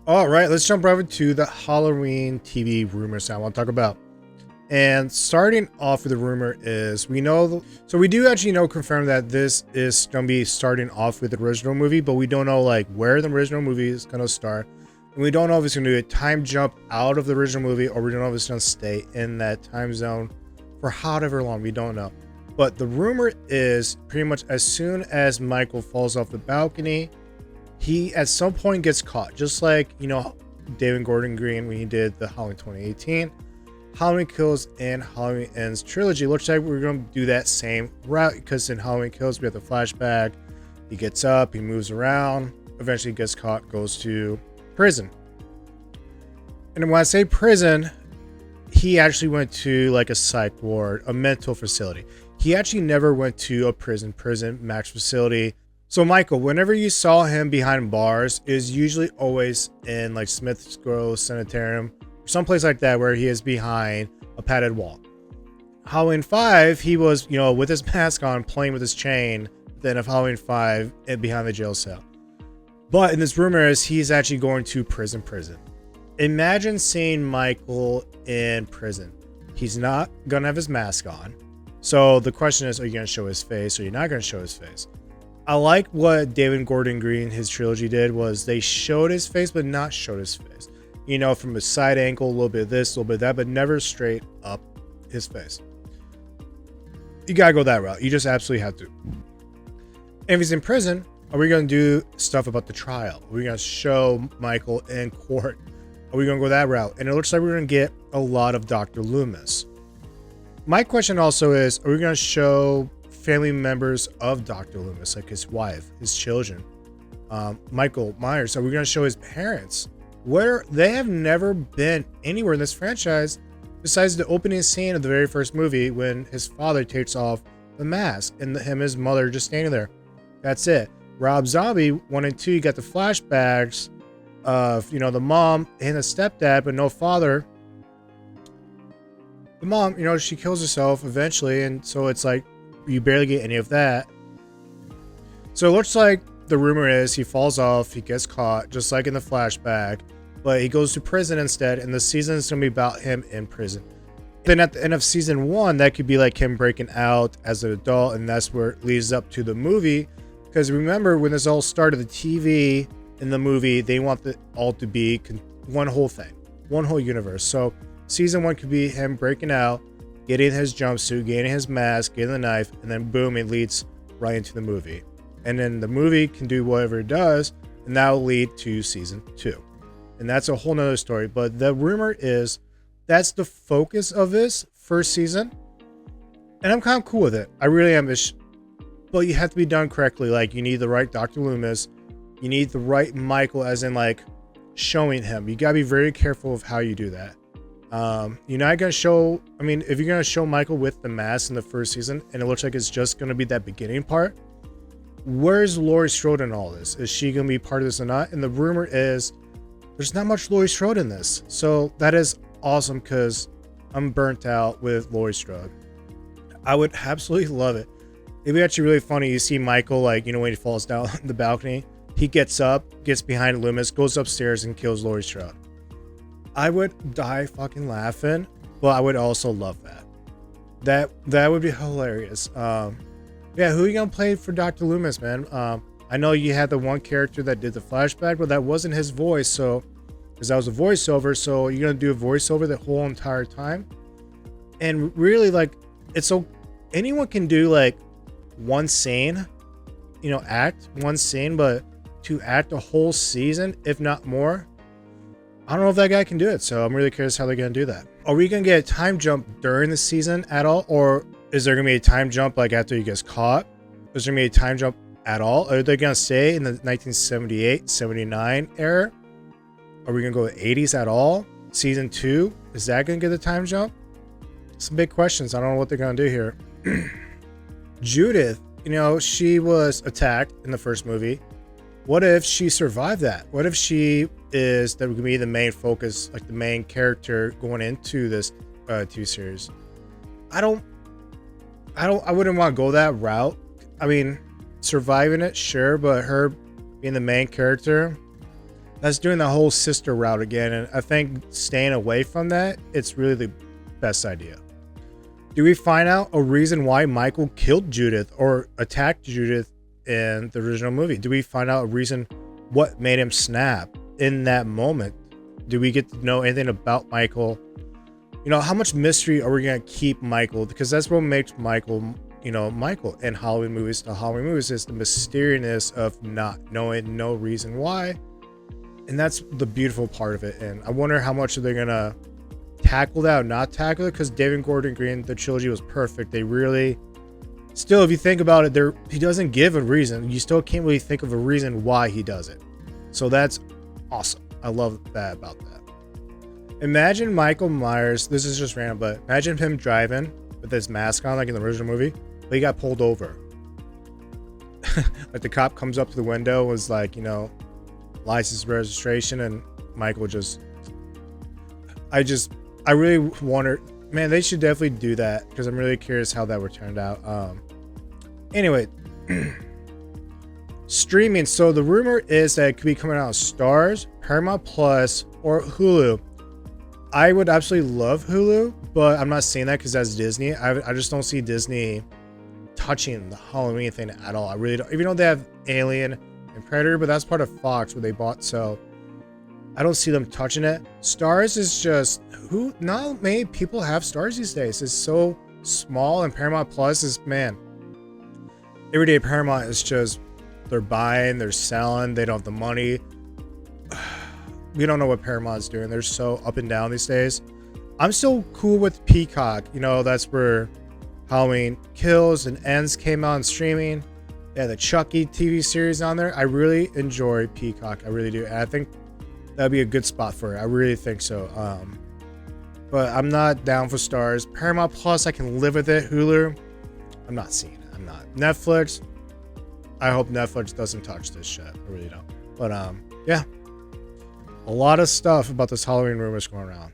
All right, let's jump right over to the Halloween TV rumors I want to talk about. And starting off with the rumor is we know, so we do actually know confirm that this is going to be starting off with the original movie, but we don't know like where the original movie is going to start. And we don't know if it's going to do a time jump out of the original movie, or we don't know if it's going to stay in that time zone for however long. We don't know. But the rumor is pretty much as soon as Michael falls off the balcony, he at some point gets caught, just like, you know, David Gordon Green when he did the Halloween 2018. Halloween Kills and Halloween Ends trilogy. Looks like we're going to do that same route, because in Halloween Kills we have the flashback. He gets up, he moves around, eventually gets caught, goes to prison. And when I say prison, he actually went to like a psych ward, a mental facility. He actually never went to a prison max facility. So Michael, whenever you saw him behind bars, is usually always in like Smith's Grove Sanitarium, someplace like that, where he is behind a padded wall. Halloween 5, he was, you know, with his mask on, playing with his chain. Then of Halloween 5, behind the jail cell. But in this rumor is he's actually going to prison. Imagine seeing Michael in prison. He's not gonna have his mask on. So the question is, are you gonna show his face, or are you not gonna show his face? I like what David Gordon Green, his trilogy, did was they showed his face, but not showed his face. You know, from a side angle, a little bit of this, a little bit of that, but never straight up his face. You gotta go that route. You just absolutely have to. And if he's in prison, are we gonna do stuff about the trial? Are we gonna show Michael in court? Are we gonna go that route? And it looks like we're gonna get a lot of Dr. Loomis. My question also is, are we gonna show family members of Dr. Loomis, like his wife, his children, Michael Myers? Are we going to show his parents? Where they have never been anywhere in this franchise besides the opening scene of the very first movie when his father takes off the mask and him and his mother just standing there. That's it. Rob Zombie 1 and 2, you got the flashbacks of, you know, the mom and the stepdad, but no father. The mom, you know, she kills herself eventually, and so it's like you barely get any of that. So it looks like the rumor is he falls off, he gets caught, just like in the flashback, but he goes to prison instead, and the season is going to be about him in prison. Then at the end of season 1, that could be like him breaking out as an adult, and that's where it leads up to the movie. Because remember, when this all started, the TV and the movie, they want it all to be one whole thing, one whole universe. So season 1 could be him breaking out, getting his jumpsuit, getting his mask, getting the knife, and then boom, it leads right into the movie. And then the movie can do whatever it does, and that will lead to season 2. And that's a whole nother story. But the rumor is that's the focus of this first season. And I'm kind of cool with it. I really am. But you have to be done correctly. Like, you need the right Dr. Loomis. You need the right Michael, as in like showing him. You got to be very careful of how you do that. You're not gonna show, I mean, if you're gonna show Michael with the mask in the first season and it looks like it's just gonna be that beginning part, where's Laurie Strode in all this? Is she gonna be part of this or not? And the rumor is there's not much Laurie Strode in this, so that is awesome, because I'm burnt out with Laurie Strode. I would absolutely love it. It'd be actually really funny. You see Michael, like, you know, when he falls down the balcony, he gets up, gets behind Loomis, goes upstairs and kills Laurie Strode. I would die fucking laughing, but I would also love that. That would be hilarious. Yeah, who are you gonna play for Dr. Loomis, man? I know you had the one character that did the flashback, but that wasn't his voice, so because that was a voiceover. So you're gonna do a voiceover the whole entire time, and really, like, it's so anyone can do like one scene, you know, act one scene, but to act a whole season, if not more. I don't know if that guy can do it, so I'm really curious how they're going to do that. Are we going to get a time jump during the season at all, or is there going to be a time jump like after he gets caught? Is there going to be a time jump at all? Are they going to stay in the 1978, 79 era? Are we going to go to the 80s at all? Season 2, is that going to get a time jump? Some big questions. I don't know what they're going to do here. Judith, you know, she was attacked in the first movie. What if she survived that? What if she is that would be the main focus, like the main character going into this TV series? I wouldn't want to go that route. I mean, surviving it, sure, but her being the main character, that's doing the whole sister route again. And I think staying away from that, it's really the best idea. Do we find out a reason why Michael killed Judith or attacked Judith in the original movie? Do we find out a reason what made him snap in that moment? Do we get to know anything about Michael? You know, how much mystery are we going to keep Michael? Because that's what makes Michael, you know, Michael in Halloween movies. The Halloween movies is the mysteriousness of not knowing no reason why. And that's the beautiful part of it. And I wonder how much are they going to tackle that or not tackle it, because David Gordon Green, the trilogy was perfect. They really, still, if you think about it, he doesn't give a reason. You still can't really think of a reason why he does it. So that's awesome. I love that about that. Imagine Michael Myers, this is just random, but imagine him driving with his mask on like in the original movie, but he got pulled over. Like the cop comes up to the window, was like, you know, license registration, and Michael just, I really wonder, man, they should definitely do that, because I'm really curious how that would turn out. Anyway, streaming. So the rumor is that it could be coming out on Starz, Paramount Plus, or Hulu. I would absolutely love Hulu, but I'm not saying that because that's Disney. I just don't see Disney touching the Halloween thing at all. I really don't. Even though they have Alien and Predator, but that's part of Fox, where they bought, so I don't see them touching it. Starz is just, who, not many people have Starz these days. It's so small, and Paramount Plus is, man, everyday Paramount is just, they're buying, they're selling, they don't have the money. We don't know what Paramount's doing. They're so up and down these days. I'm still cool with Peacock. You know, that's where Halloween Kills and Ends came out on streaming. They had the Chucky TV series on there. I really enjoy Peacock. I really do. And I think that'd be a good spot for it. I really think so. But I'm not down for Starz. Paramount Plus, I can live with it. Hulu, I'm not seeing it. I'm not. Netflix, I hope Netflix doesn't touch this shit. I really don't. But yeah. A lot of stuff about this Halloween rumors going around.